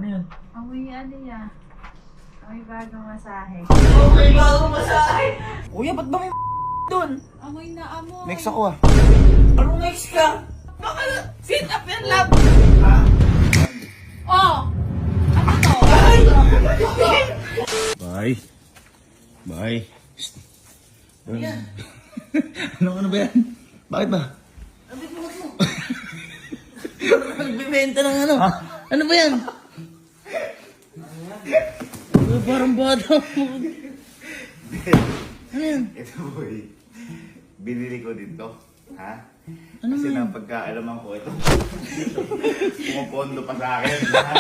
yan? Amoy ano yan? Amoy bagong masahe. Okay, bagong masahe! Kuya, ba't ba may doon? Amoy na amoy. Next ako ah. Anong next ka? Baka sit up yan, love! Oh! Ano to? Bye. Bye. Yan. Ano ba yan? Bakit ba? Sabi mo mo. Nagbibenta ng ano? Ano ba yan? Parang bata mo. Ano yan? Ito boy. Binili ko dito. Ha? Ano Kasi yan? nang pagkaalaman ko ito. Pumapondo pa sa akin. Ha?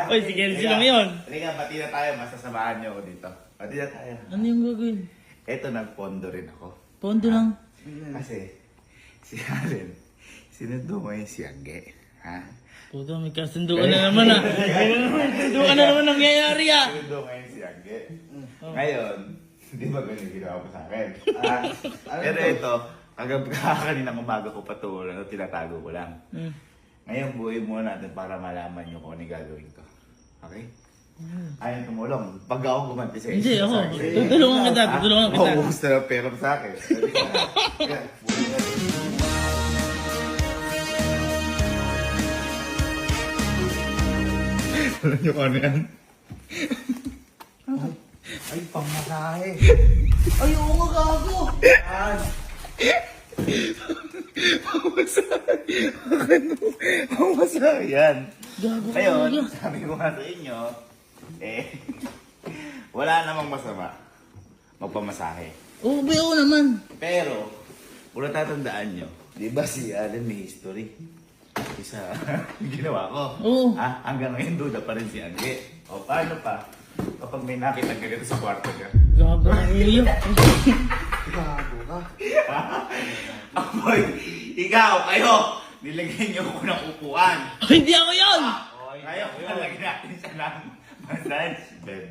Oy, sige, sino mo yun? Halika, pati na tayo. Masasamahan niyo ako dito. Pati na tayo. Ano yung gagawin? Ito, nagpondo rin ako. Pondo lang. Kasi, si Allen, sinundo mo yung si Angge. Ha? Puto, may kasunduan na naman ah. May kasunduan na naman nangyayari ah. Sinundo mo yung si Angge. Ngayon, di ba ganun ginawa mo sa akin? Pero ito, hanggang kaninang umaga ko pa ito, tinatago ko lang. Ngayon, buhay muna natin para malaman nyo kung ano yung gagawin ko. Okay? Ayaw tumulong. Pag ako gumanti sa Hindi, ako. Tutulungan kita, tutulungan kita. Oo, gusto na pera sa akin. Kaya, buhay natin. Alam nyo kung ano yan? Ay, pangmasahe. Ay, oo nga gago. Yan. Pangmasahe. Pangmasahe yan. Gago ka Ngayon, talaga. sabi ko nga sa inyo, wala namang masama magpamasahe. Oo, ba oo naman. Pero, kung natatandaan nyo, di ba si Allen may history? Isa, ginawa ko. Oo. Hanggang ngayon duda pa rin si Angge. O paano pa? Kapag may nakita ka dito sa kwarto niya. Gago ka kuya. Gago ka. Amoy, ikaw, kayo, nilagyan niyo ko ng upuan. Hindi ako yun! Ngayon, lalagyan natin siya ng massage bed.